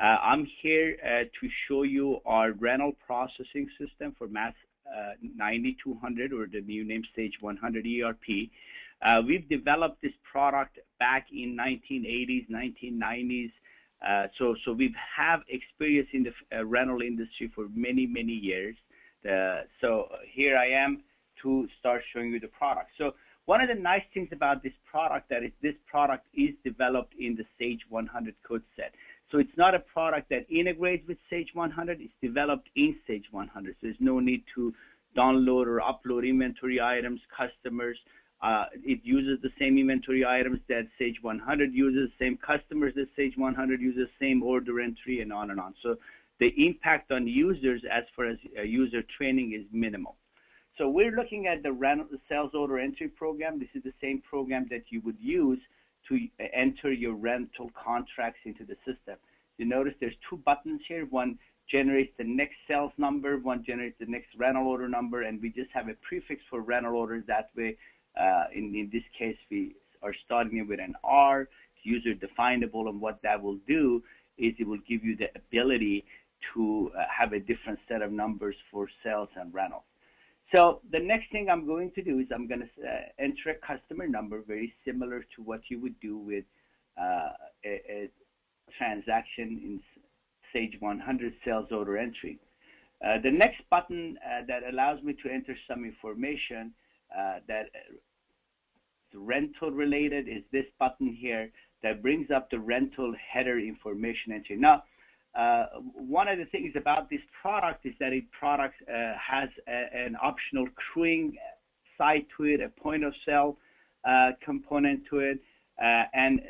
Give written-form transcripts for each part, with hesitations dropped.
I'm here to show you our rental processing system for Mass 9200, or the new name Sage 100 ERP. We've developed this product back in 1980s, 1990s. So we have experience in the rental industry for many, many years. So here I am to start showing you the product. So one of the nice things about this product this product is developed in the Sage 100 code set. So it's not a product that integrates with Sage 100. It's developed in Sage 100. So there's no need to download or upload inventory items, customers. It uses the same inventory items that Sage 100 uses, same customers that Sage 100 uses, same order entry, and on and on. So the impact on users as far as user training is minimal. So we're looking at the sales order entry program. This is the same program that you would use to enter your rental contracts into the system. You notice there's two buttons here. One generates the next sales number, one generates the next rental order number, and we just have a prefix for rental orders. That way, in this case, we are starting with an R, user definable, and what that will do is it will give you the ability to have a different set of numbers for sales and rental. So the next thing I'm going to do is I'm going to enter a customer number, very similar to what you would do with a transaction in Sage 100 sales order entry. The next button that allows me to enter some information that is rental related is this button here that brings up the rental header information entry. Now, one of the things about this product is that it has an optional crewing side to it, a point of sale component to it, and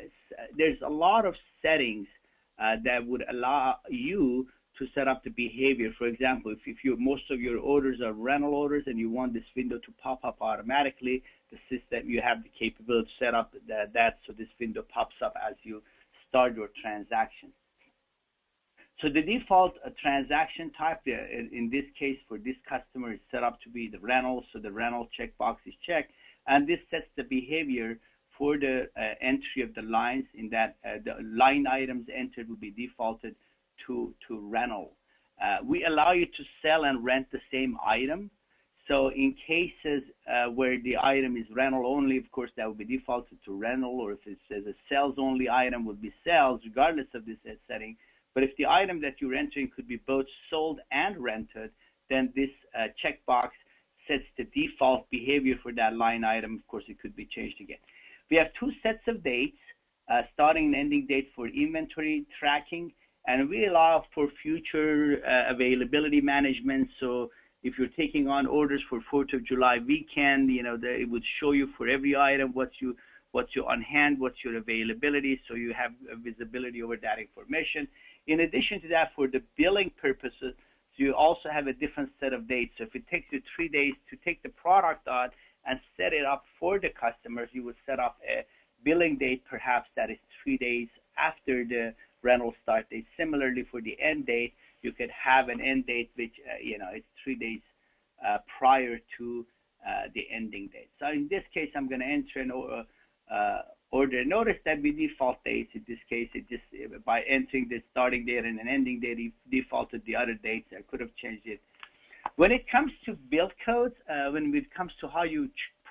there's a lot of settings that would allow you to set up the behavior. For example, if most of your orders are rental orders and you want this window to pop up automatically, the system, you have the capability to set up that so this window pops up as you start your transaction. So the default transaction type, in this case for this customer, is set up to be the rental, so the rental checkbox is checked, and this sets the behavior for the entry of the lines in that the line items entered will be defaulted to rental. We allow you to sell and rent the same item. So in cases where the item is rental only, of course, that will be defaulted to rental, or if it says a sales only item, would be sales, regardless of this setting. But if the item that you're entering could be both sold and rented, then this checkbox sets the default behavior for that line item. Of course, it could be changed again. We have two sets of dates, starting and ending date for inventory tracking, and we allow for future availability management. So if you're taking on orders for 4th of July weekend, it would show you for every item what's your on hand, what's your availability, so you have visibility over that information. In addition to that, for the billing purposes, you also have a different set of dates. So if it takes you 3 days to take the product on and set it up for the customers, you would set up a billing date perhaps that is 3 days after the rental start date. Similarly, for the end date, you could have an end date which it's 3 days prior to the ending date. So in this case, I'm going to enter an order. Notice that we default dates. In this case, it just by entering the starting date and an ending date, it defaulted the other dates. I could have changed it. When it comes to bill codes, when it comes to how you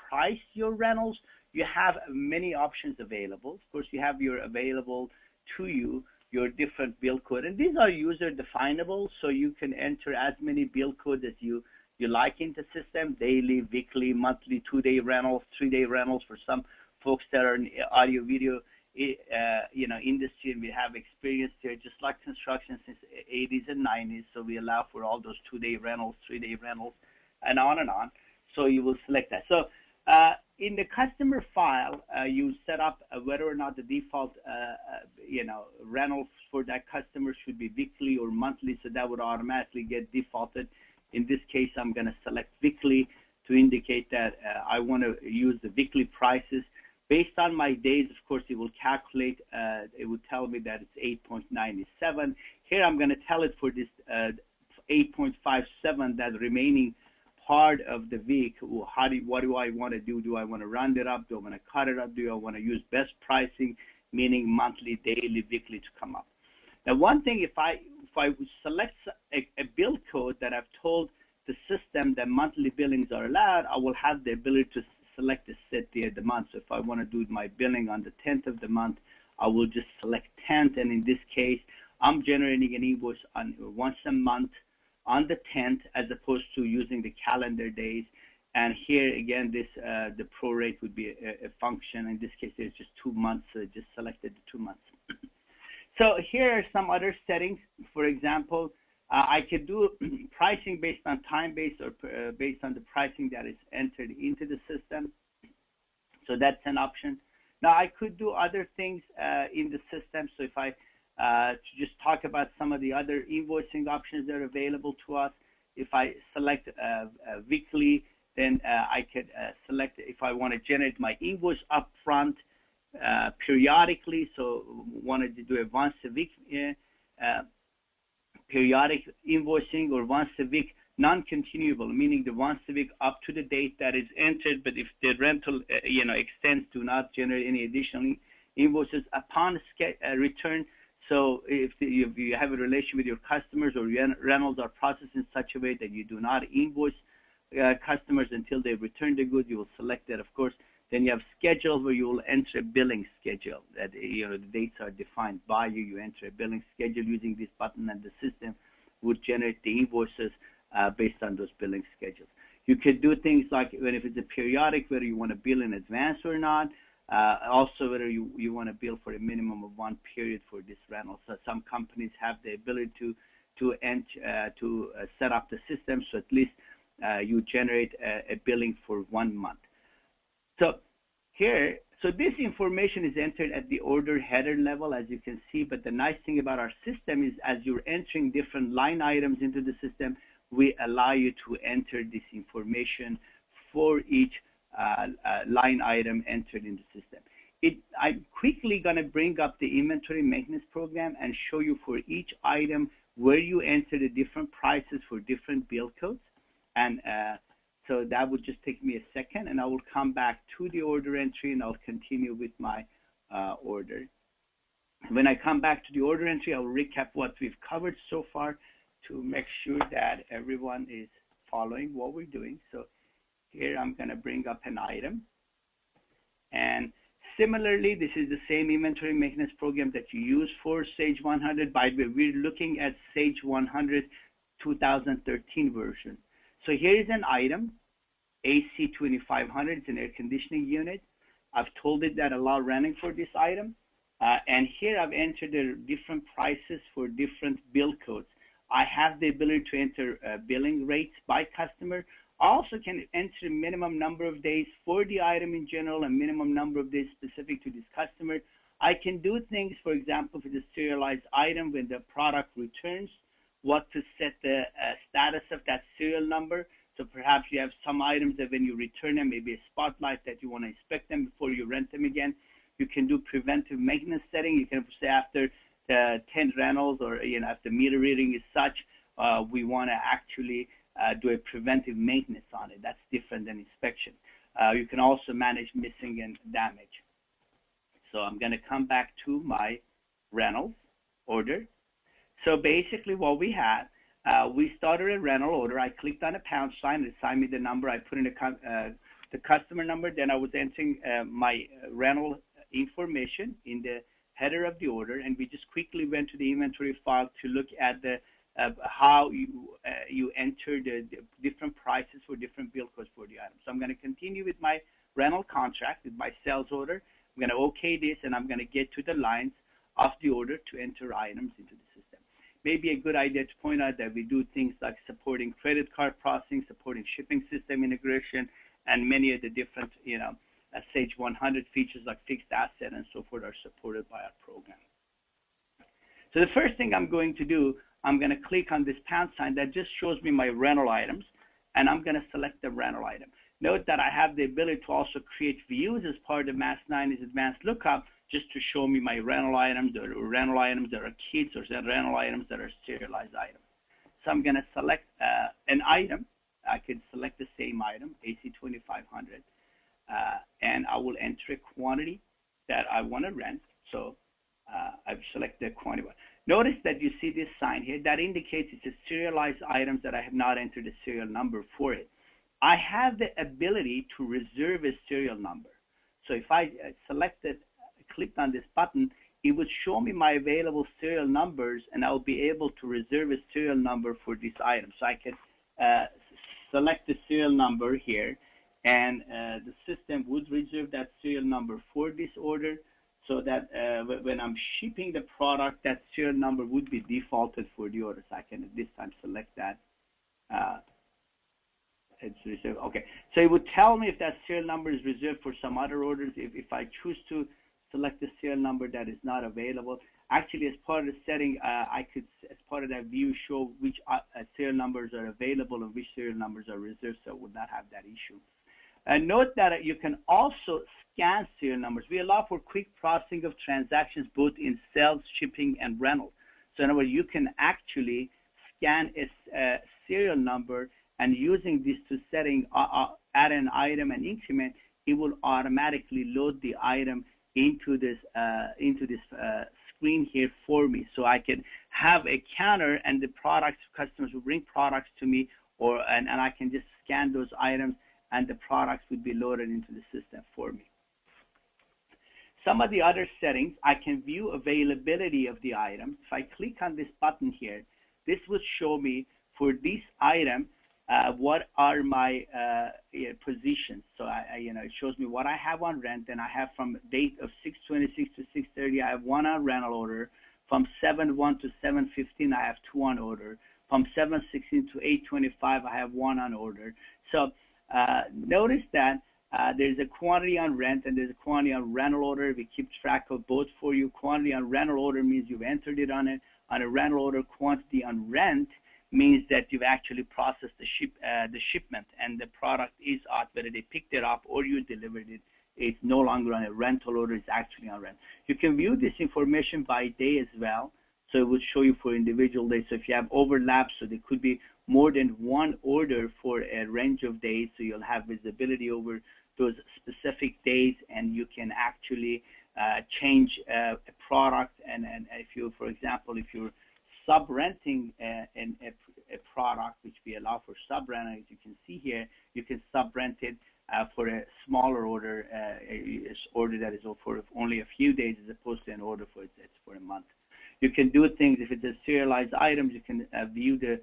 price your rentals, you have many options available. Of course, you have available to you your different bill code, and these are user definable, so you can enter as many bill codes as you like in the system: daily, weekly, monthly, 2-day rentals, 3-day rentals for some folks that are in audio video industry, and we have experience here, just like construction since the 80s and 90s. So we allow for all those 2-day rentals, 3-day rentals, and on and on. So you will select that. So in the customer file, you set up whether or not the default rentals for that customer should be weekly or monthly. So that would automatically get defaulted. In this case, I'm going to select weekly to indicate that I want to use the weekly prices. Based on my days, of course, it will calculate, it would tell me that it's 8.97. Here I'm going to tell it for this 8.57, that remaining part of the week, what do I want to do? Do I want to round it up? Do I want to cut it up? Do I want to use best pricing, meaning monthly, daily, weekly to come up? Now, one thing, if I would select a bill code that I've told the system that monthly billings are allowed, I will have the ability to select the set day of the month. So if I want to do my billing on the 10th of the month, I will just select 10th, and in this case, I'm generating an invoice on once a month on the 10th, as opposed to using the calendar days. And here again, this the prorate would be a function. In this case, there's just 2 months, so just selected the 2 months. So here are some other settings. For example, I could do pricing based on time-based or based on the pricing that is entered into the system. So that's an option. Now, I could do other things in the system. So if I to just talk about some of the other invoicing options that are available to us, if I select weekly, then I could select if I want to generate my invoice upfront periodically. So wanted to do it once a week, periodic invoicing, or once a week non-continuable, meaning the once a week up to the date that is entered, but if the rental extends, do not generate any additional invoices upon return. So if you have a relation with your customers, or rentals are processed in such a way that you do not invoice customers until they return the goods, you will select that, of course. Then you have schedule, where you will enter a billing schedule that the dates are defined by you. You enter a billing schedule using this button, and the system would generate the invoices based on those billing schedules. You could do things like if it's a periodic, whether you want to bill in advance or not. Also, whether you want to bill for a minimum of 1 period for this rental. So some companies have the ability to set up the system, so at least you generate a billing for 1 month. So here, so this information is entered at the order header level, as you can see. But the nice thing about our system is, as you're entering different line items into the system, we allow you to enter this information for each line item entered in the system. I'm quickly going to bring up the inventory maintenance program and show you for each item where you enter the different prices for different bill codes. And so that would just take me a second, and I will come back to the order entry, and I'll continue with my order. When I come back to the order entry, I'll recap what we've covered so far to make sure that everyone is following what we're doing. So here I'm going to bring up an item. And similarly, this is the same inventory maintenance program that you use for Sage 100. By the way, we're looking at Sage 100 2013 version. So here is an item, AC 2500. It's an air conditioning unit. I've told it that allow running for this item. And here I've entered the different prices for different bill codes. I have the ability to enter billing rates by customer. I also can enter a minimum number of days for the item in general, and minimum number of days specific to this customer. I can do things, for example, for the serialized item, when the product returns, what to set the status of that serial number. So perhaps you have some items that when you return them, maybe a spotlight that you want to inspect them before you rent them again. You can do preventive maintenance setting. You can say after 10 rentals, or if the meter reading is such, we want to actually do a preventive maintenance on it. That's different than inspection. You can also manage missing and damage. So I'm going to come back to my rentals order. So basically what we had, we started a rental order. I clicked on a pound sign, it assigned me the number. I put in the customer number. Then I was entering my rental information in the header of the order, and we just quickly went to the inventory file to look at the how you enter the different prices for different bill codes for the item. So I'm going to continue with my rental contract, with my sales order. I'm going to OK this, and I'm going to get to the lines of the order to enter items into the system. Maybe a good idea to point out that we do things like supporting credit card processing, supporting shipping system integration, and many of the different, Sage 100 features like fixed asset and so forth are supported by our program. So the first thing I'm going to do, I'm going to click on this pound sign that just shows me my rental items, and I'm going to select the rental item. Note that I have the ability to also create views as part of MAS-90's advanced lookup, just to show me my rental items, or rental items that are kits, or rental items that are serialized items. So I'm going to select an item. I could select the same item, AC 2500, and I will enter a quantity that I want to rent. So I've selected a quantity. Notice that you see this sign here that indicates it's a serialized items that I have not entered a serial number for it. I have the ability to reserve a serial number. So if I clicked on this button, it would show me my available serial numbers, and I'll be able to reserve a serial number for this item. So I can select the serial number here, and the system would reserve that serial number for this order, so that when I'm shipping the product, that serial number would be defaulted for the order. So I can at this time select that. It's reserved. Okay, so it would tell me if that serial number is reserved for some other orders. If I choose to select the serial number that is not available, actually as part of the setting, I could, as part of that view, show which serial numbers are available and which serial numbers are reserved, so it would not have that issue. Note that you can also scan serial numbers. We allow for quick processing of transactions both in sales, shipping, and rental. So in other words, you can actually scan a serial number, and using this to setting add an item and increment, it will automatically load the item into this screen here for me. So I can have a counter, and the customers will bring products to me, and I can just scan those items, and the products would be loaded into the system for me. Some of the other settings, I can view availability of the item. If I click on this button here, this would show me for this item what are my positions. So it shows me what I have on rent, and I have from date of 6/26 to 6/30, I have one on rental order. From 7/1 to 7/15, I have two on order. From 7/16 to 8/25, I have one on order. So notice that there's a quantity on rent and there's a quantity on rental order. We keep track of both for you. Quantity on rental order means you've entered it on it. On a rental order, quantity on rent means that you've actually processed the shipment, and the product is out, whether they picked it up or you delivered it. It's no longer on a rental order, it's actually on rent. You can view this information by day as well, so it will show you for individual days. So if you have overlaps, so there could be more than one order for a range of days, so you'll have visibility over those specific days, and you can actually change a product. And if you, for example, if you're sub-renting a product, which we allow for sub-rent, as you can see here, you can sub-rent it for a smaller order, order that is for only a few days, as opposed to an order it's for a month. You can do things, if it's a serialized items, you can view the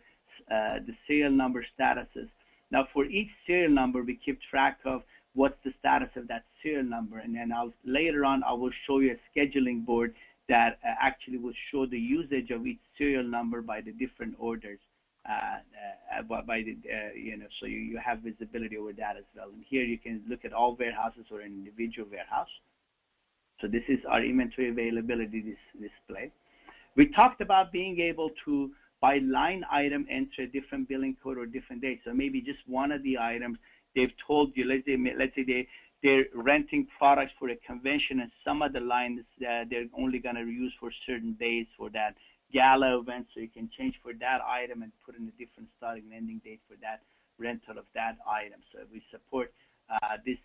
serial number statuses. Now, for each serial number, we keep track of what's the status of that serial number, and then later on I will show you a scheduling board that actually will show the usage of each serial number by the different orders, so you have visibility over that as well. And here you can look at all warehouses or an individual warehouse. So this is our inventory availability display. We talked about being able to, by line item, enter a different billing code or different date. So maybe just one of the items they've told you, let's say they're renting products for a convention, and some of the lines they're only going to use for certain days for that gala event. So you can change for that item and put in a different starting and ending date for that rental of that item. So we support this,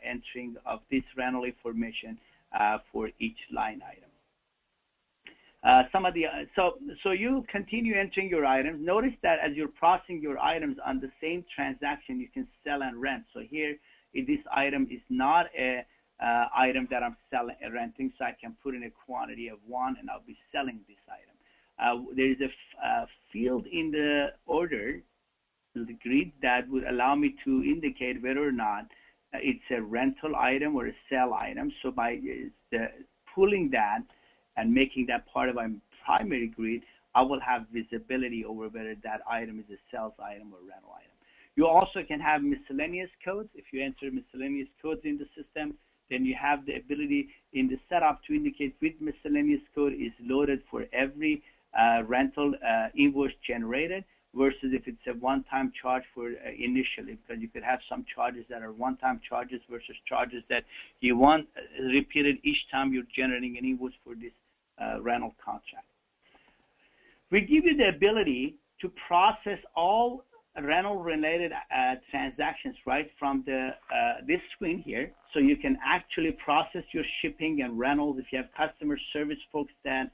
entering of this rental information for each line item. So you continue entering your items. Notice that as you're processing your items on the same transaction, you can sell and rent. So here, this item is not a item that I'm renting, so I can put in a quantity of one, and I'll be selling this item. There is a field in the order, the grid, that would allow me to indicate whether or not it's a rental item or a sell item. So by pulling that and making that part of my primary grid, I will have visibility over whether that item is a sales item or rental item. You also can have miscellaneous codes. If you enter miscellaneous codes in the system, then you have the ability in the setup to indicate which miscellaneous code is loaded for every rental invoice generated, versus if it's a one-time charge for initially, because you could have some charges that are one-time charges versus charges that you want repeated each time you're generating an invoice for this rental contract. We give you the ability to process all rental-related transactions right from this screen here, so you can actually process your shipping and rentals. If you have customer service folks that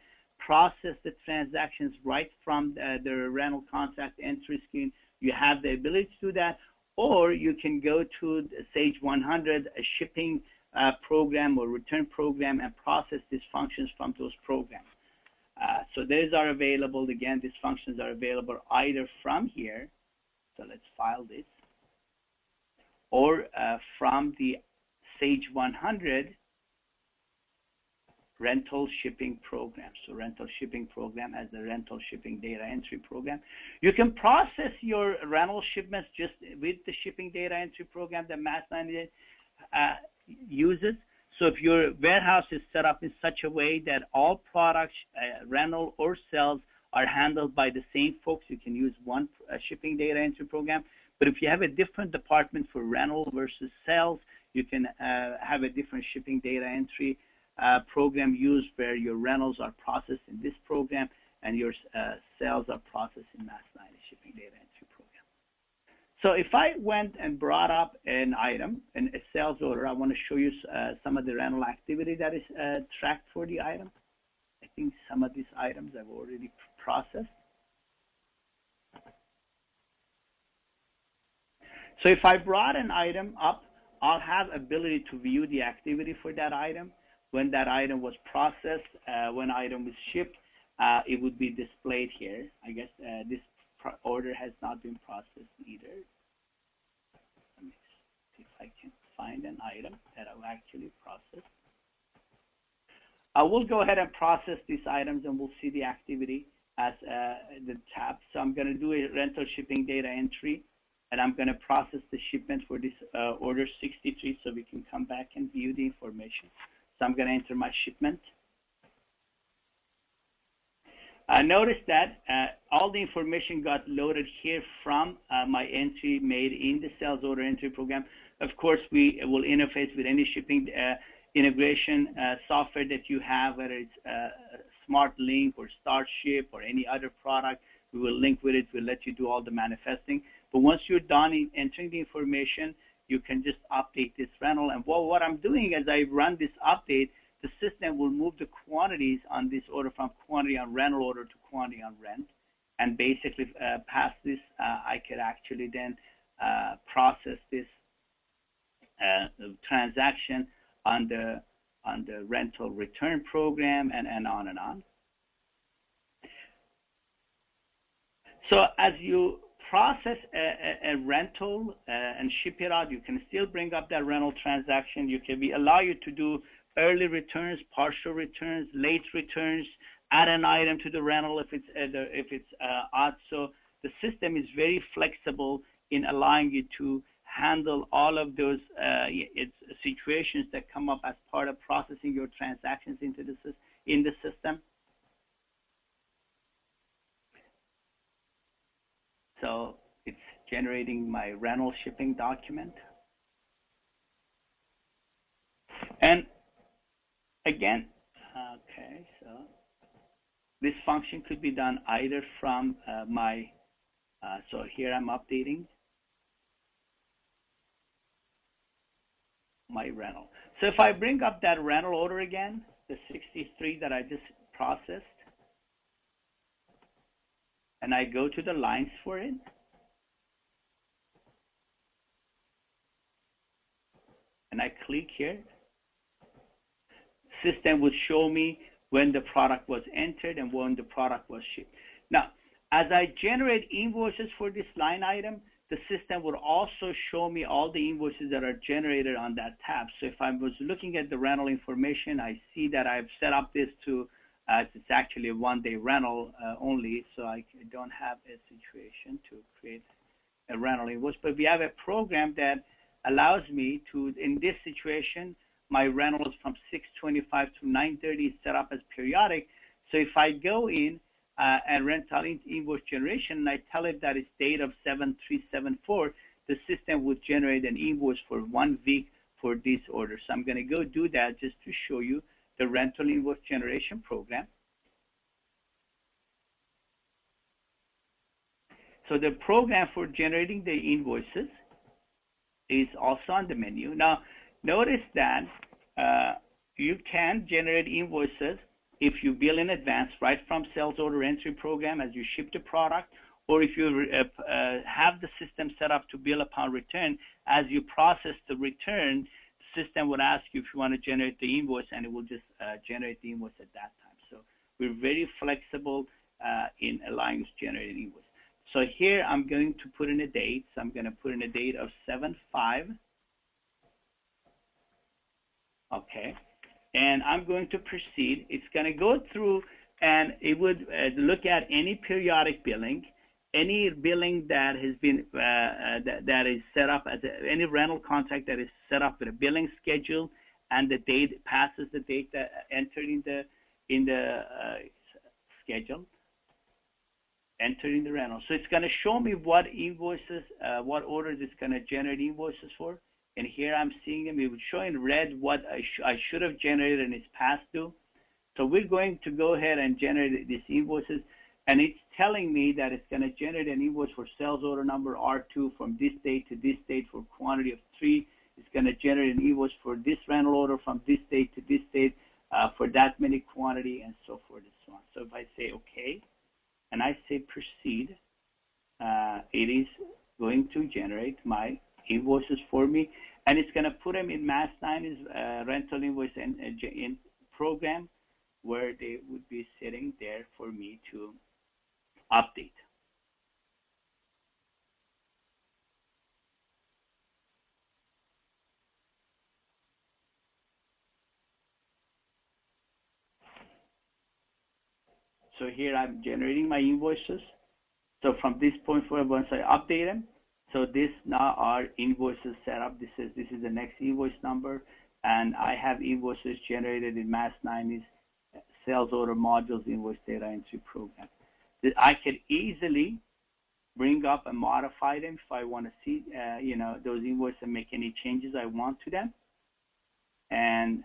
process the transactions right from the rental contract entry screen. You have the ability to do that, or you can go to the Sage 100, a shipping program or return program, and process these functions from those programs. So those are available. Again, these functions are available either from here. So let's file this, or from the Sage 100 rental shipping program. So rental shipping program has the rental shipping data entry program. You can process your rental shipments just with the shipping data entry program that Mass98 uses. So if your warehouse is set up in such a way that all products, rental or sales, are handled by the same folks, you can use one shipping data entry program. But if you have a different department for rental versus sales, you can have a different shipping data entry program used, where your rentals are processed in this program and your sales are processed in Mass98 shipping data entry program. So if I went and brought up an item, a sales order, I want to show you some of the rental activity that is tracked for the item. I think some of these items I've already processed. So if I brought an item up, I'll have ability to view the activity for that item. When that item was processed, when item was shipped, it would be displayed here. I guess this order has not been processed either. Let me see if I can find an item that I've actually processed. I will go ahead and process these items, and we'll see the activity as the tab. So I'm going to do a rental shipping data entry, and I'm going to process the shipment for this order 63, so we can come back and view the information. So I'm going to enter my shipment. Notice that all the information got loaded here from my entry made in the sales order entry program. Of course, we will interface with any shipping integration software that you have, whether it's Smart Link or StartShip or any other product. We will link with it. We'll let you do all the manifesting. But once you're done in entering the information, you can just update this rental. And what I'm doing as I run this update, the system will move the quantities on this order from quantity on rental order to quantity on rent. And basically past this, I could actually then process this transaction on the rental return program, and on and on. So as you process a rental and ship it out, you can still bring up that rental transaction. You can allow you to do early returns, partial returns, late returns, add an item to the rental if it's odd. So the system is very flexible in allowing you to handle all of those situations that come up as part of processing your transactions in the system. So it's generating my rental shipping document. And again, okay, so this function could be done either from so here I'm updating my rental. So if I bring up that rental order again, the 63 that I just processed, and I go to the lines for it, and I click here, system would show me when the product was entered and when the product was shipped. Now, as I generate invoices for this line item, the system will also show me all the invoices that are generated on that tab. So if I was looking at the rental information, I see that I've set up this to it's actually a one-day rental only, so I don't have a situation to create a rental invoice. But we have a program that allows me to, in this situation, my rental is from 6:25 to 9:30 set up as periodic. So if I go in and rental invoice generation, and I tell it that it's date of 7/3/74, the system would generate an invoice for 1 week for this order. So I'm going to go do that just to show you the rental invoice generation program. So the program for generating the invoices is also on the menu. Now, notice that you can generate invoices if you bill in advance, right from sales order entry program as you ship the product, or if you have the system set up to bill upon return, as you process the return, the system would ask you if you want to generate the invoice, and it will just generate the invoice at that time. So we're very flexible in allowing us to generate an invoice. So here I'm going to put in a date. So I'm going to put in a date of 7/5. Okay. And I'm going to proceed. It's going to go through, and it would look at any periodic billing, any billing that has been that is set up as any rental contract that is set up with a billing schedule, and the date passes the date that entered in the schedule, entered in the rental. So it's going to show me what invoices, what orders it's going to generate invoices for. And here I'm seeing them. It would show in red what I should have generated and it's past due. So we're going to go ahead and generate these invoices. And it's telling me that it's going to generate an invoice for sales order number R2 from this date to this date for quantity of 3. It's going to generate an invoice for this rental order from this date to this date for that many quantity, and so forth and so on. So if I say OK and I say proceed, it is going to generate my invoices for me, and it's going to put them in Mas9's rental invoice in program, where they would be sitting there for me to update. So here I'm generating my invoices. So from this point forward, once I update them, so this now are invoices set up. This is the next invoice number, and I have invoices generated in Mas9's sales order modules invoice data entry program. I could easily bring up and modify them if I want to see, those invoices and make any changes I want to them, and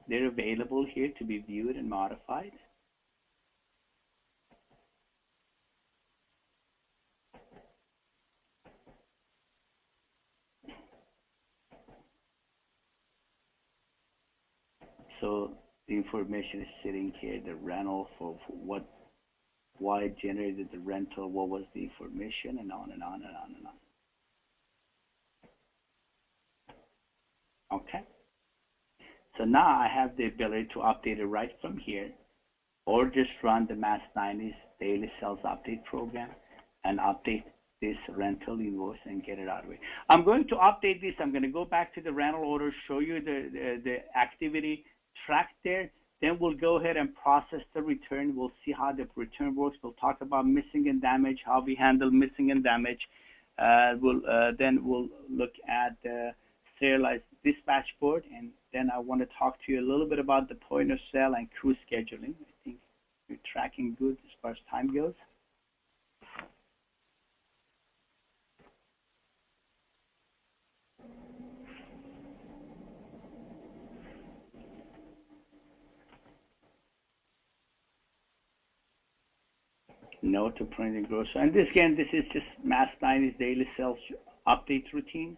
they're available here to be viewed and modified. So the information is sitting here, the rental for why it generated the rental, what was the information, and on and on and on and on. Okay. So now I have the ability to update it right from here, or just run the Mas9's daily sales update program and update this rental invoice and get it out of the way. I'm going to update this. I'm going to go back to the rental order, show you the activity track there. Then we'll go ahead and process the return. We'll see how the return works. We'll talk about missing and damage, how we handle missing and damage. Then we'll look at the serialized dispatch board, and then I want to talk to you a little bit about the point of sale and crew scheduling. I think we're tracking good as far as time goes. No to printing gross. And this again, this is just Mas9's daily sales update routine.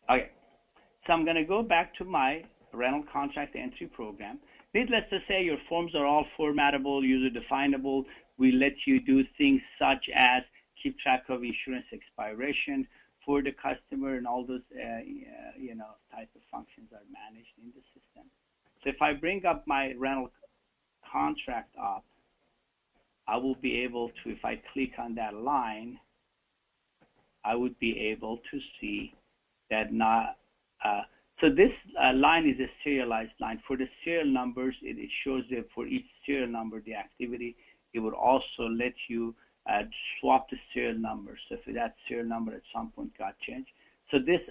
Okay, so I'm going to go back to my rental contract entry program. Needless to say, your forms are all formattable, user-definable. We let you do things such as keep track of insurance expiration for the customer, and all those type of functions are managed in the system. So if I bring up my rental contract up, I will be able to, if I click on that line, I would be able to see that not, so this line is a serialized line. For the serial numbers, it shows that for each serial number, the activity. It would also let you swap the serial number. So if that serial number at some point got changed. So this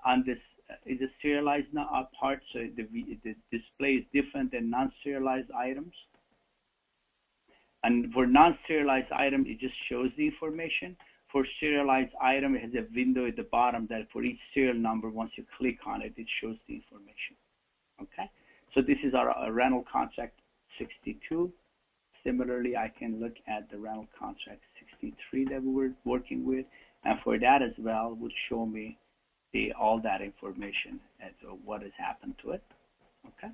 on this is a serialized part, so the display is different than non-serialized items. And for non-serialized item, it just shows the information. For serialized item, it has a window at the bottom that for each serial number, once you click on it, it shows the information. Okay, so this is our rental contract 62. Similarly, I can look at the rental contract 63 that we were working with, and for that as well, would show me all that information as to what has happened to it. Okay.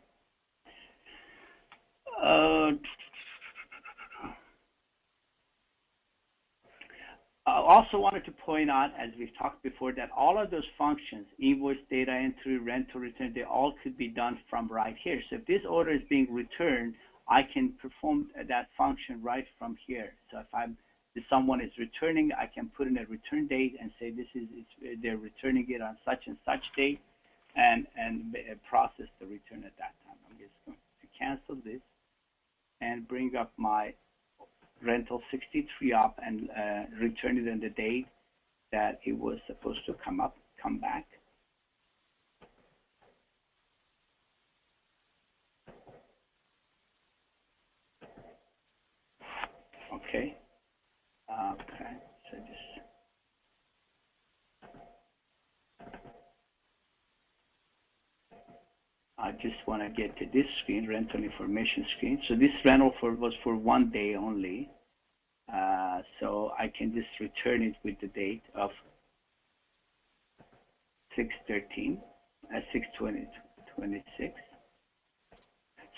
I also wanted to point out, as we've talked before, that all of those functions, invoice, data entry, rental return, they all could be done from right here. So if this order is being returned, I can perform that function right from here. So if someone is returning, I can put in a return date and say they're returning it on such and such date, and process the return at that time. I'm just going to cancel this and bring up my rental 63 up and return it on the date that it was supposed to come back. Okay. Okay. So I just want to get to this screen, rental information screen. So this rental was for 1 day only. So I can just return it with the date of 6/13, 6/20/26.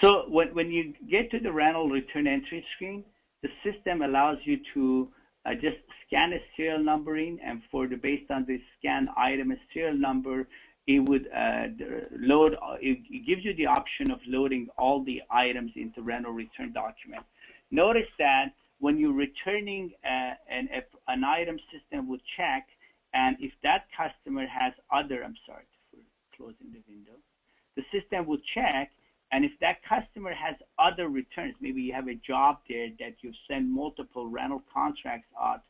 So when you get to the rental return entry screen, the system allows you to just scan a serial numbering, and based on the scan item serial number, it would load. It gives you the option of loading all the items into rental return document. Notice that when you're returning an item, system will check, and if that customer has other, I'm sorry for closing the window, the system will check, and if that customer has other returns, maybe you have a job there that you send multiple rental contracts out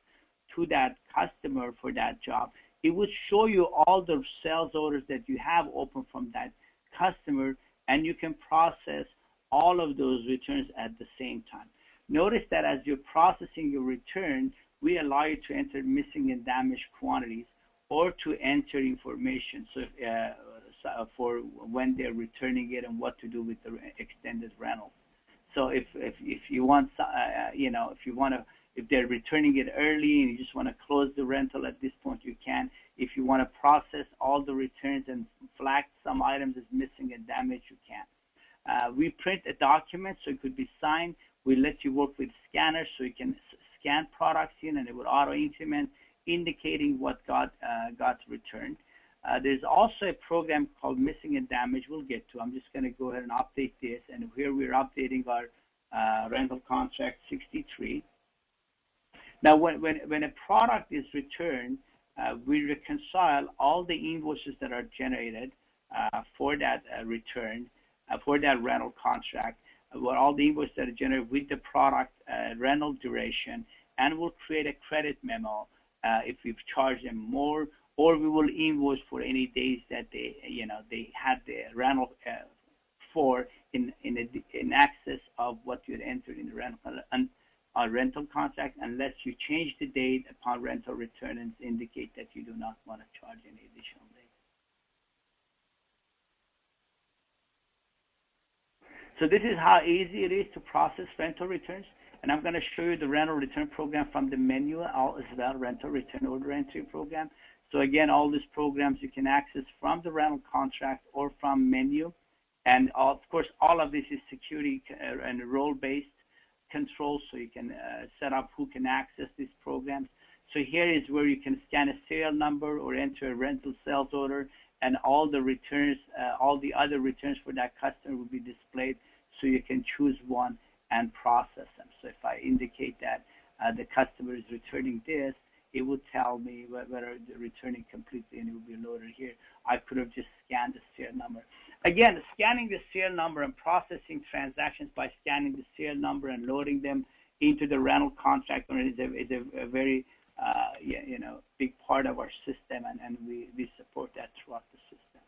to that customer for that job, it would show you all the sales orders that you have open from that customer, and you can process all of those returns at the same time. Notice that as you're processing your return, we allow you to enter missing and damaged quantities or to enter information for when they're returning it and what to do with the extended rental. So if you want, if they're returning it early and you just want to close the rental at this point, you can. If you want to process all the returns and flag some items as missing and damaged, you can. We print a document so it could be signed. We let you work with scanners so you can scan products in, and it would auto-increment, indicating what got returned. There's also a program called Missing and Damaged we'll get to. I'm just going to go ahead and update this, and here we're updating our rental contract 63. Now, when a product is returned, we reconcile all the invoices that are generated for that return, for that rental contract, all the invoices that are generated with the product rental duration, and we'll create a credit memo if we've charged them more, or we will invoice for any days that they had the rental for in excess of what you had entered in the rental contract, unless you change the date upon rental return and indicate that you do not want to charge any additional days. So this is how easy it is to process rental returns. And I'm going to show you the rental return program from the menu as well, rental return order entry program. So again, all these programs you can access from the rental contract or from menu. And of course, all of this is security and role-based control, so you can set up who can access these programs. So here is where you can scan a serial number or enter a rental sales order, and all the returns, all the other returns for that customer will be displayed, so you can choose one and process them. So if I indicate that the customer is returning this, it will tell me whether they're returning completely, and it will be loaded here. I could have just scanned the serial number. Again, scanning the serial number and processing transactions by scanning the serial number and loading them into the rental contract is a very big part of our system, and we support that throughout the system.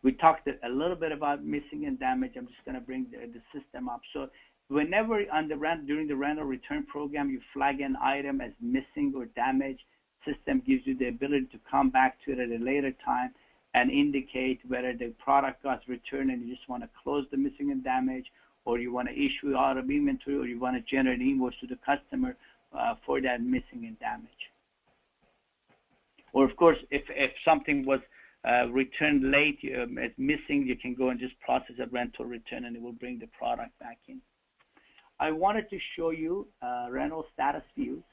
We talked a little bit about missing and damage. I'm just going to bring the system up. So whenever during the rental return program, you flag an item as missing or damaged, system gives you the ability to come back to it at a later time and indicate whether the product got returned and you just want to close the missing and damage, or you want to issue out of inventory, or you want to generate an invoice to the customer for that missing and damage. Or of course, if something was returned late, as missing, you can go and just process a rental return and it will bring the product back in. I wanted to show you rental status views.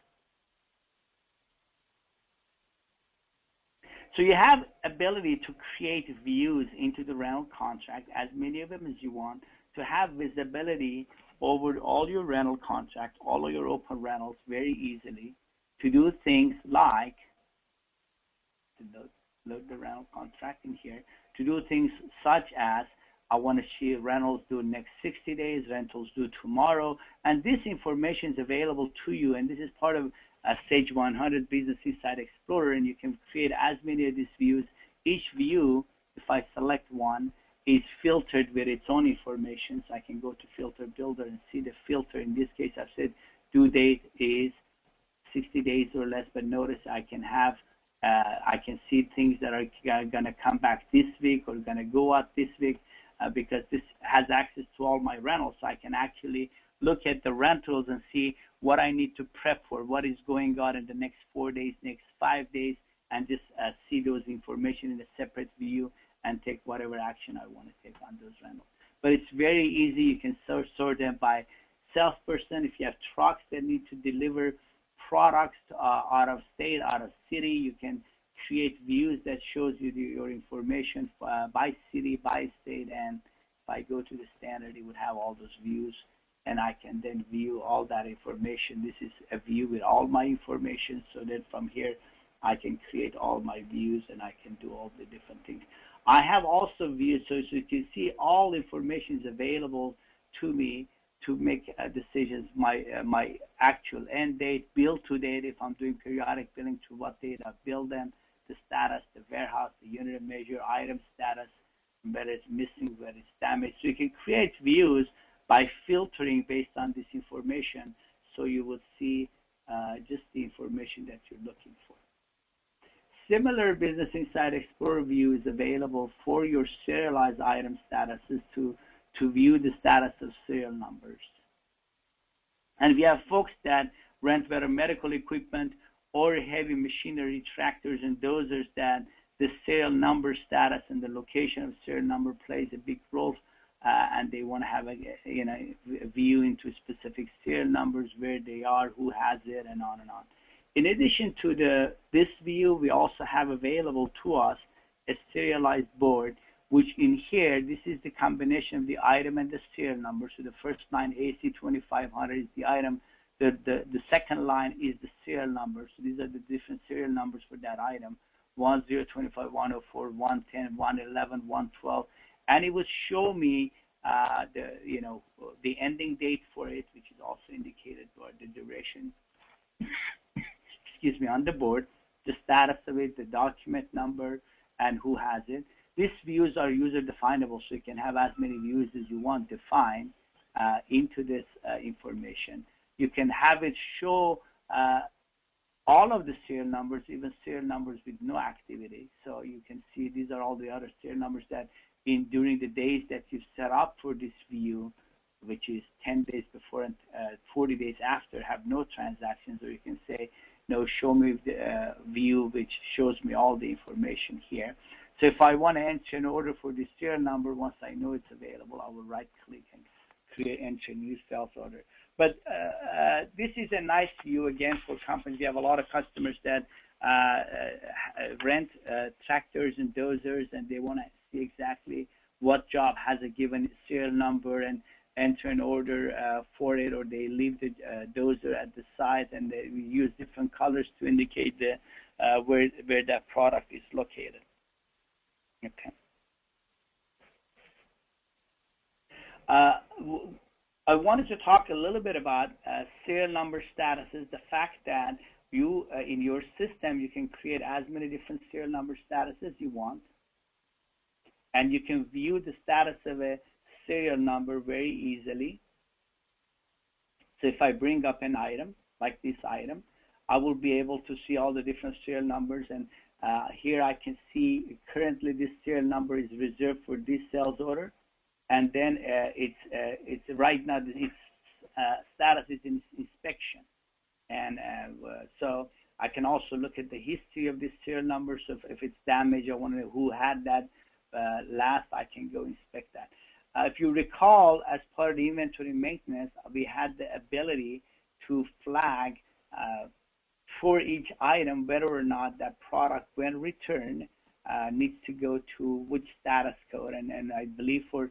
So you have ability to create views into the rental contract, as many of them as you want, to have visibility over all your rental contract, all of your open rentals very easily, to do things like, to load the rental contract in here, to do things such as, I want to see rentals due next 60 days, rentals due tomorrow, and this information is available to you, and this is part of Sage 100 Business Insight Explorer, and you can create as many of these views. Each view, if I select one, is filtered with its own information, so I can go to Filter Builder and see the filter. In this case, I've said due date is 60 days or less, but notice I can have, I can see things that are going to come back this week or going to go out this week, because this has access to all my rentals, so I can actually look at the rentals and see what I need to prep for, what is going on in the next 4 days, next 5 days, and just see those information in a separate view and take whatever action I want to take on those rentals. But it's very easy. You can sort them by salesperson. If you have trucks that need to deliver products out of state, out of city, you can create views that shows you your information by city, by state, and if I go to the standard, it would have all those views, and I can then view all that information. This is a view with all my information, so that from here I can create all my views and I can do all the different things. I have also views, so you can see all information is available to me to make decisions. My actual end date, bill to date, if I'm doing periodic billing, to what date I bill them, the status, the warehouse, the unit of measure, item status, whether it's missing, whether it's damaged. So you can create views by filtering based on this information, so you will see just the information that you're looking for. Similar Business Insight Explorer view is available for your serialized item statuses to view the status of serial numbers. And we have folks that rent whether medical equipment or heavy machinery, tractors and dozers, that the serial number status and the location of serial number plays a big role, and they want to have a view into specific serial numbers, where they are, who has it, and on and on. In addition to this view, we also have available to us a serialized board, which in here, this is the combination of the item and the serial number. So the first line, AC2500, is the item. The second line is the serial number. So these are the different serial numbers for that item: 1025, 104, 110, 111, 112. And it will show me the ending date for it, which is also indicated by the duration. Excuse me, on the board, the status of it, the document number, and who has it. These views are user definable, so you can have as many views as you want defined into this information. You can have it show all of the serial numbers, even serial numbers with no activity. So you can see these are all the other serial numbers that during the days that you set up for this view, which is 10 days before and 40 days after, have no transactions. Or you can say, no, show me the view which shows me all the information here. So if I want to enter an order for this serial number, once I know it's available, I will right-click and enter a new sales order. But this is a nice view, again, for companies. We have a lot of customers that rent tractors and dozers, and they want to see exactly what job has a given serial number and enter an order for it, or they leave the dozer at the site, and they use different colors to indicate where that product is located. Okay. I wanted to talk a little bit about serial number statuses, the fact that you, in your system, you can create as many different serial number statuses you want, and you can view the status of a serial number very easily. So if I bring up an item, like this item, I will be able to see all the different serial numbers, and here I can see currently this serial number is reserved for this sales order, and then it's right now its status is in inspection, and so I can also look at the history of this serial number. So if it's damaged, I want to know who had that last. I can go inspect that. If you recall, as part of the inventory maintenance, we had the ability to flag for each item whether or not that product, when returned, needs to go to which status code. And I believe for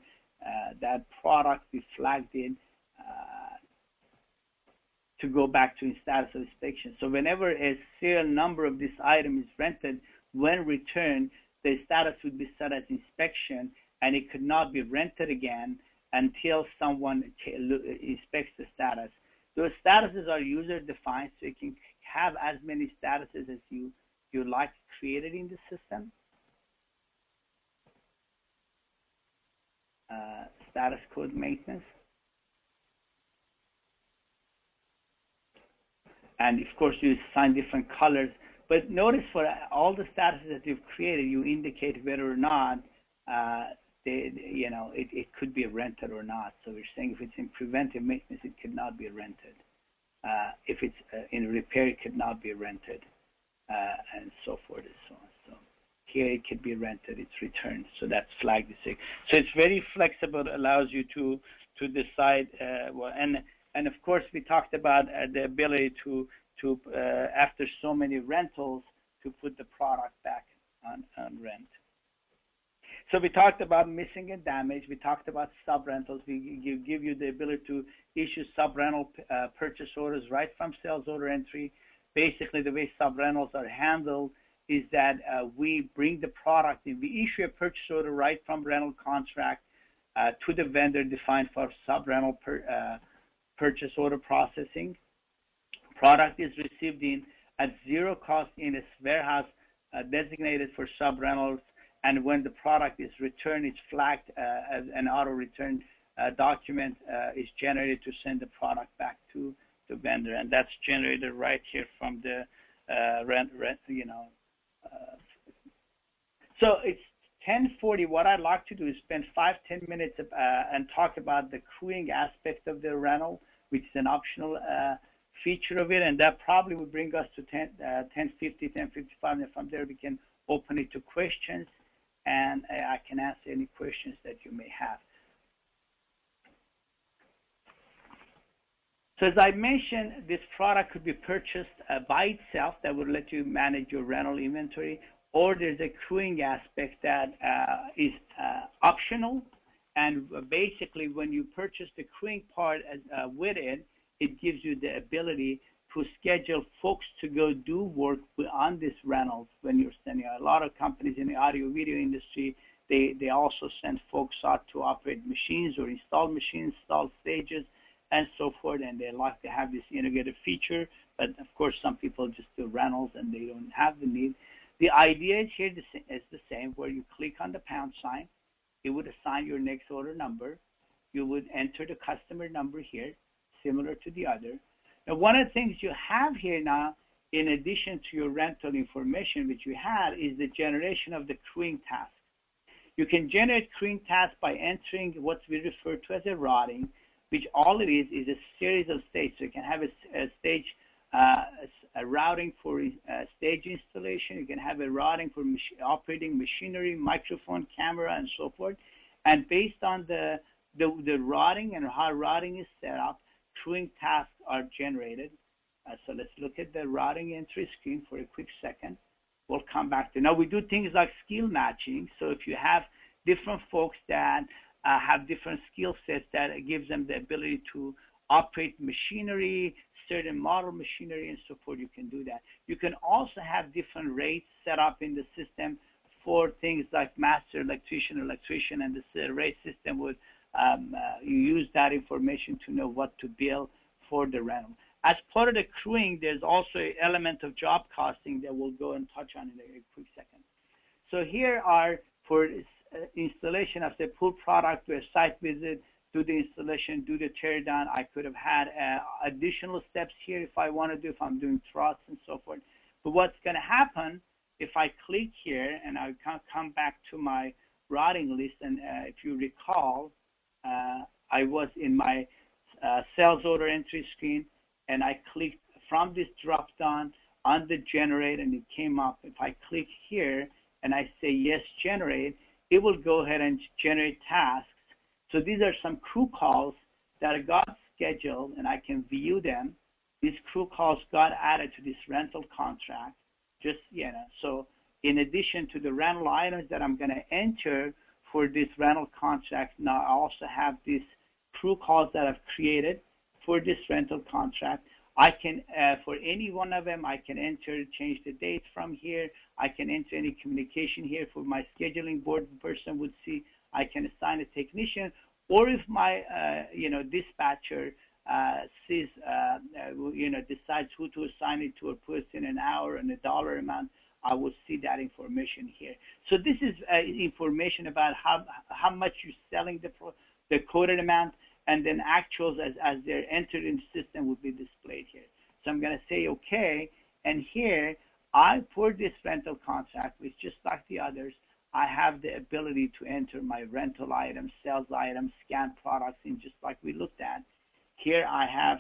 that product, we flagged it to go back to status of inspection. So whenever a serial number of this item is rented, when returned, the status would be set as inspection, and it could not be rented again until someone inspects the status. Those statuses are user defined, so you can have as many statuses as you like created in the system. Status code maintenance. And of course, you assign different colors. But notice for all the statuses that you've created, you indicate whether or not it could be rented or not. So we're saying if it's in preventive maintenance, it could not be rented. If it's in repair, it could not be rented, and so forth and so on. So here it could be rented, it's returned. So that's flagged. So it's very flexible. It allows you to decide. And of course, we talked about the ability to after so many rentals, to put the product back on rent. So we talked about missing and damage. We talked about sub-rentals. We give you the ability to issue sub-rental purchase orders right from sales order entry. Basically, the way sub-rentals are handled is that we bring the product in. We issue a purchase order right from rental contract to the vendor defined for sub-rental purchase order processing. Product is received in at zero cost in a warehouse designated for sub-rentals. And when the product is returned, it's flagged as an auto return document is generated to send the product back to the vendor, and that's generated right here from the So it's 10:40. What I'd like to do is spend 5-10 minutes and talk about the crewing aspect of the rental, which is an optional feature of it, and that probably would bring us to 10:50, 10:55, and from there we can open it to questions, and I can answer any questions that you may have. So as I mentioned, this product could be purchased by itself. That would let you manage your rental inventory, or there's a crewing aspect that is optional, and basically when you purchase the crewing part with it, it gives you the ability to schedule folks to go do work on these rentals when you're sending out. A lot of companies in the audio video industry, they also send folks out to operate machines or install machines, install stages, and so forth, and they like to have this integrated feature. But of course, some people just do rentals and they don't have the need. The idea is here is the same, where you click on the pound sign, it would assign your next order number. You would enter the customer number here, similar to the other. Now, one of the things you have here now, in addition to your rental information, which you had, is the generation of the crewing task. You can generate crewing tasks by entering what we refer to as a routing, which all it is a series of stages. So you can have a stage, a routing for stage installation. You can have a routing for operating machinery, microphone, camera, and so forth. And based on the routing and how routing is set up, crewing tasks are generated. So let's look at the routing entry screen for a quick second. We'll come back to it. Now, we do things like skill matching. So if you have different folks that have different skill sets, that gives them the ability to operate machinery, certain model machinery, and so forth, you can do that. You can also have different rates set up in the system for things like master electrician, and the rate system would you use that information to know what to bill for the rental. As part of the crewing, there's also an element of job costing that we'll go and touch on in a quick second. So here are for installation of the pool product, do a site visit, do the installation, do the tear down. I could have had additional steps here if I want to do, if I'm doing troughs and so forth. But what's going to happen if I click here and I come back to my routing list, and if you recall, I was in my sales order entry screen, and I clicked from this drop down on the generate, and it came up. If I click here and I say yes, generate, it will go ahead and generate tasks. So these are some crew calls that got scheduled, and I can view them. These crew calls got added to this rental contract. Just, so in addition to the rental items that I'm going to enter for this rental contract, now I also have these crew calls that I've created for this rental contract. I can, for any one of them, I can enter, change the dates from here. I can enter any communication here for my scheduling board person would see. I can assign a technician, or if my, dispatcher sees, decides who to assign it to or puts in an hour and a dollar amount, I will see that information here. So this is information about how much you're selling the quoted amount, and then actuals as they're entered in the system will be displayed here. So I'm going to say OK, and here for this rental contract, which just like the others, I have the ability to enter my rental items, sales items, scan products in just like we looked at. Here I have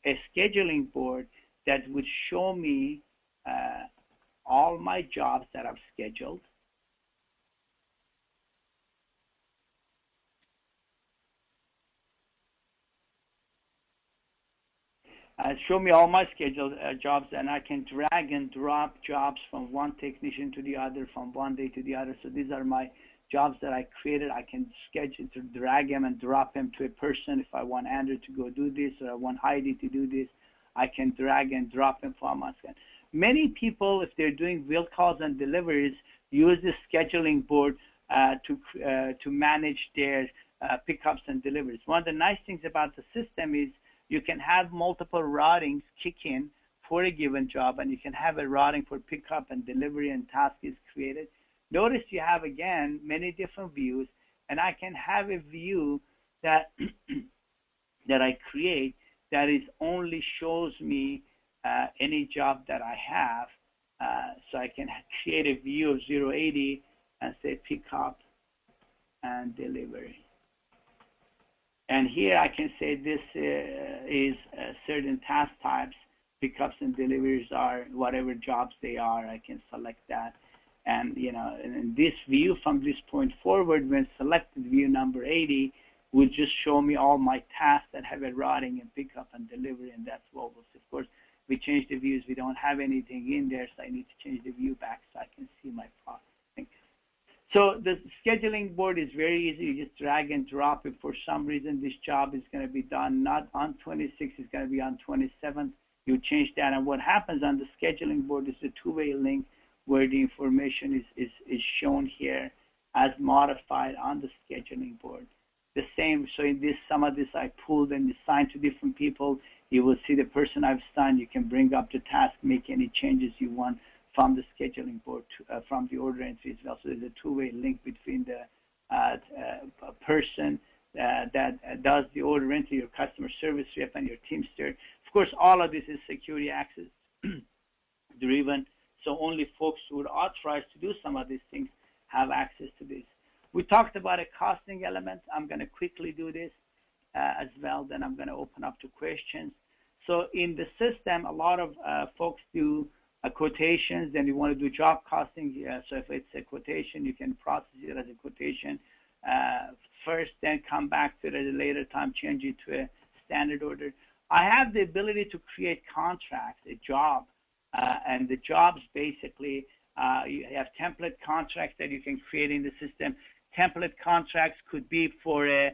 a scheduling board that would show me all my jobs that I've scheduled. Show me all my scheduled jobs, and I can drag and drop jobs from one technician to the other, from one day to the other. So these are my jobs that I created. I can schedule to drag them and drop them to a person. If I want Andrew to go do this, or I want Heidi to do this, I can drag and drop them from my schedule. Many people, if they're doing will calls and deliveries, use the scheduling board to manage their pickups and deliveries. One of the nice things about the system is you can have multiple routings kick in for a given job, and you can have a routing for pickup and delivery, and task is created. Notice you have, again, many different views, and I can have a view that that I create that is only shows me any job that I have. So I can create a view of 080 and say pickup and delivery. And here I can say this is certain task types. Pickups and deliveries are whatever jobs they are. I can select that. And, in this view from this point forward, when selected view number 80, will just show me all my tasks that have a routing and pickup and delivery, and that's what we'll see. Of course, we change the views. We don't have anything in there, so I need to change the view back so I can see my processing. So the scheduling board is very easy. You just drag and drop. If for some reason this job is going to be done not on 26, it's going to be on 27th, you change that. And what happens on the scheduling board is a two-way link where the information is shown here as modified on the scheduling board. The same, so in this, some of this I pulled and assigned to different people. You will see the person I've assigned. You can bring up the task, make any changes you want from the scheduling board, from the order entry as well. So there's a two-way link between the person that does the order entry, your customer service rep, and your Teamster. Of course, all of this is security access driven, so only folks who are authorized to do some of these things have access to this. We talked about a costing element. I'm going to quickly do this as well. Then I'm going to open up to questions. So in the system, a lot of folks do quotations. Then you want to do job costing. So if it's a quotation, you can process it as a quotation first, then come back to it at a later time, change it to a standard order. I have the ability to create contracts, a job, and the jobs basically, you have template contracts that you can create in the system. Template contracts could be for a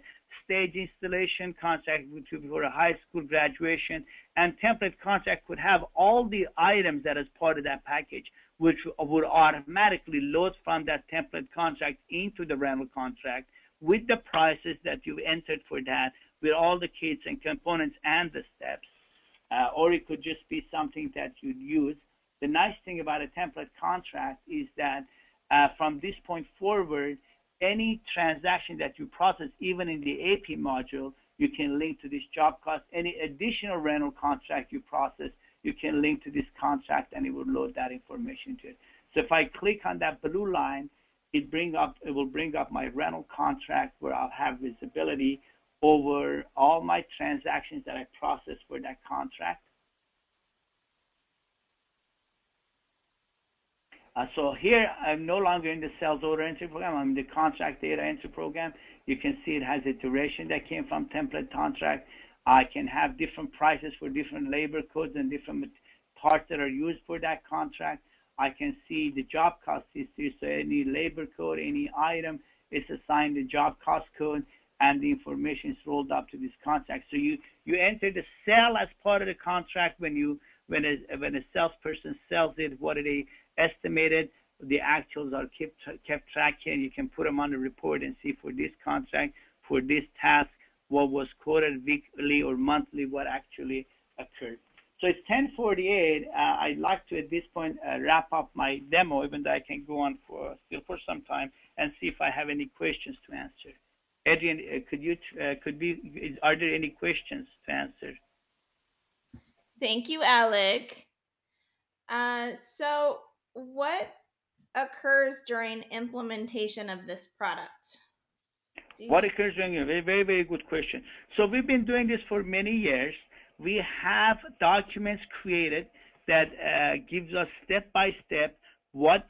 stage installation contract, which would be for a high school graduation, and template contract would have all the items that is part of that package, which would automatically load from that template contract into the rental contract with the prices that you entered for that, with all the kits and components and the steps. Or it could just be something that you'd use. The nice thing about a template contract is that from this point forward, any transaction that you process, even in the AP module, you can link to this job cost. Any additional rental contract you process, you can link to this contract, and it will load that information to it. So if I click on that blue line, it will bring up my rental contract, where I'll have visibility over all my transactions that I process for that contract. So here, I'm no longer in the sales order entry program. I'm in the contract data entry program. You can see it has a duration that came from template contract. I can have different prices for different labor codes and different parts that are used for that contract. I can see the job cost history, so any labor code, any item is assigned the job cost code, and the information is rolled up to this contract. So you enter the sale as part of the contract when a salesperson sells it, what are they estimated, the actuals are kept tracking. You can put them on the report and see for this contract, for this task, what was quoted weekly or monthly, what actually occurred. So it's 10:48. I'd like to, at this point, wrap up my demo, even though I can go on still for some time, and see if I have any questions to answer. Adrian, are there any questions to answer? Thank you, Alec. So what occurs during implementation of this product? What occurs during a very, very, very good question. So we've been doing this for many years. We have documents created that gives us step by step what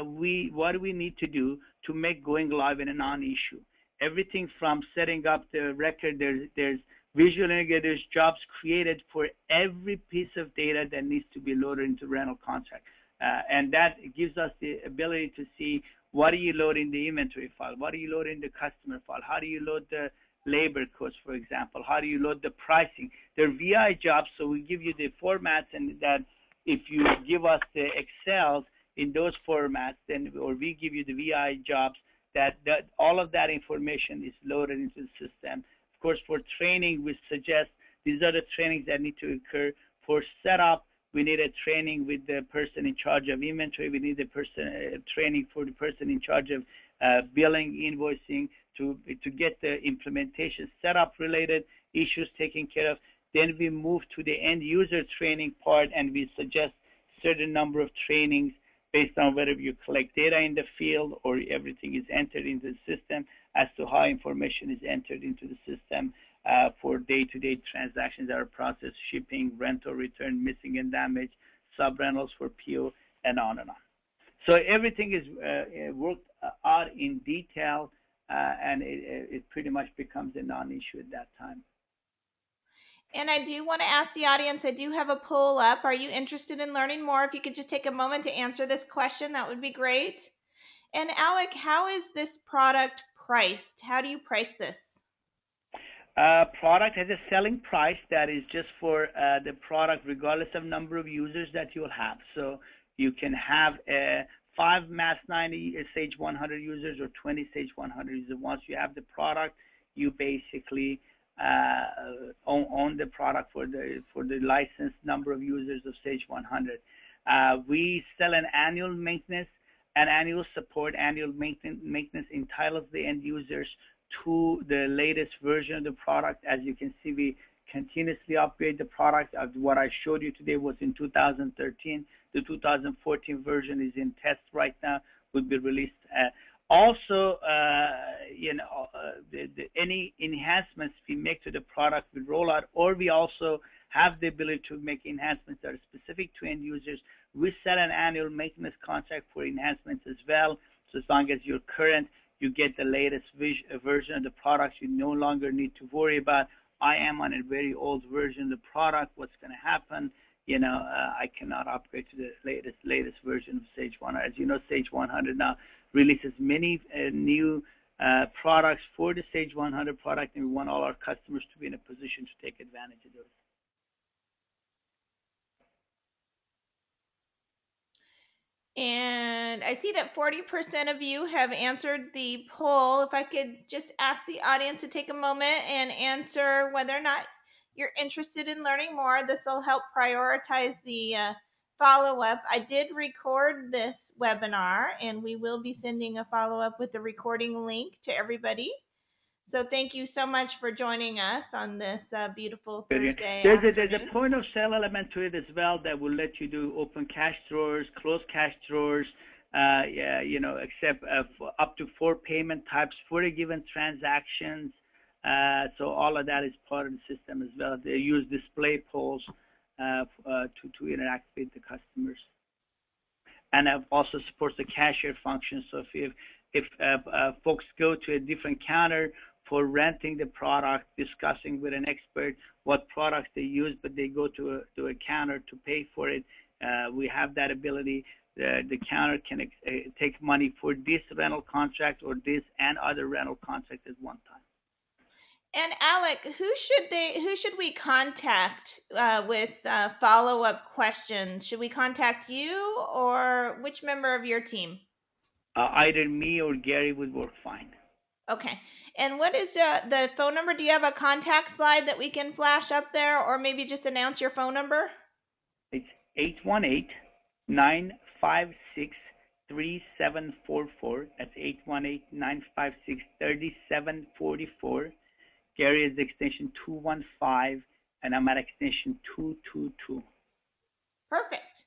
we need to do to make going live in a non-issue. Everything from setting up the record, there's visual indicators, jobs created for every piece of data that needs to be loaded into rental contract. And that gives us the ability to see what do you load in the inventory file, what do you load in the customer file, how do you load the labor codes, for example, how do you load the pricing. They're VI jobs, so we give you the formats, and that if you give us the Excels in those formats, then, or we give you the VI jobs, that all of that information is loaded into the system. Of course, for training, we suggest these are the trainings that need to occur. For setup, we need a training with the person in charge of inventory. We need a training for the person in charge of billing, invoicing, to get the implementation setup related issues taken care of. Then we move to the end user training part, and we suggest certain number of trainings based on whether you collect data in the field or everything is entered into the system, as to how information is entered into the system for day-to-day transactions that are processed, shipping, rental, return, missing and damage, sub-rentals for PO, and on and on. So everything is worked out in detail, and it pretty much becomes a non-issue at that time. And I do want to ask the audience, I do have a poll up. Are you interested in learning more? If you could just take a moment to answer this question, that would be great. And Alec, how is this product priced? How do you price this? Product has a selling price that is just for the product, regardless of number of users that you'll have. So you can have 5 Mass 90 Sage 100 users or 20 Sage 100 users. Once you have the product, you basically own the product for the licensed number of users of Sage 100. We sell an annual maintenance, an annual support. Annual maintenance entitles the end users to the latest version of the product. As you can see, we continuously upgrade the product. What I showed you today was in 2013. The 2014 version is in test right now, will be released. Also, any enhancements we make to the product we roll out, or we also have the ability to make enhancements that are specific to end users. We set an annual maintenance contract for enhancements as well. So as long as you're current, you get the latest version of the product. You no longer need to worry about, I am on a very old version of the product, what's going to happen? I cannot upgrade to the latest version of Sage 100. As you know, Sage 100 now releases many new products for the Sage 100 product, and we want all our customers to be in a position to take advantage of those. And I see that 40% of you have answered the poll. If I could just ask the audience to take a moment and answer whether or not you're interested in learning more, this will help prioritize the follow-up. I did record this webinar, and we will be sending a follow-up with the recording link to everybody. So thank you so much for joining us on this beautiful Thursday afternoon. There's a point of sale element to it as well that will let you do open cash drawers, close cash drawers, except up to 4 payment types for a given transactions. So all of that is part of the system as well. They use display polls to interact with the customers, and it also supports the cashier function. So if folks go to a different counter for renting the product, discussing with an expert what products they use, but they go to a counter to pay for it, we have that ability. The counter can take money for this rental contract or this and other rental contracts at one time. And Alec, who should we contact with follow-up questions? Should we contact you or which member of your team? Either me or Gary would work fine. Okay. And what is the phone number? Do you have a contact slide that we can flash up there, or maybe just announce your phone number? It's 818-956-3744. That's 818-956-3744. Gary is extension 215, and I'm at extension 222. Perfect.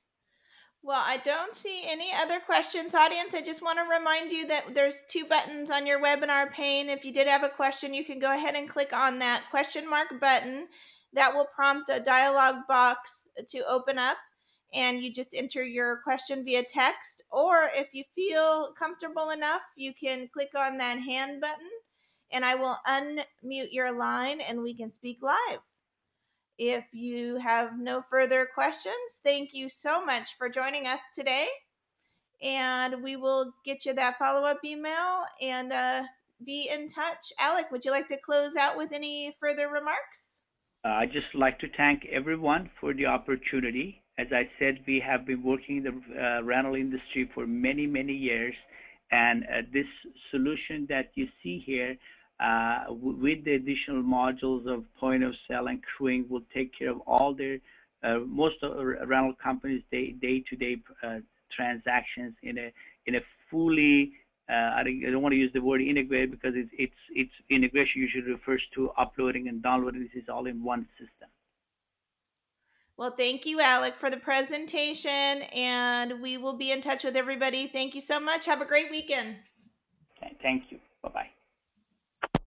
Well, I don't see any other questions, audience. I just want to remind you that there's 2 buttons on your webinar pane. If you did have a question, you can go ahead and click on that question mark button. That will prompt a dialog box to open up, and you just enter your question via text. Or if you feel comfortable enough, you can click on that hand button, and I will unmute your line and we can speak live. If you have no further questions, thank you so much for joining us today. And we will get you that follow-up email and be in touch. Alec, would you like to close out with any further remarks? I'd just like to thank everyone for the opportunity. As I said, we have been working in the rental industry for many, many years. And this solution that you see here, with the additional modules of point of sale and crewing, will take care of all their most of rental companies day-to-day transactions in a fully I don't want to use the word integrated because it's integration usually refers to uploading and downloading. This is all in one system. Well, thank you, Alec, for the presentation, and we will be in touch with everybody. Thank you so much. Have a great weekend. Thank you. Bye-bye.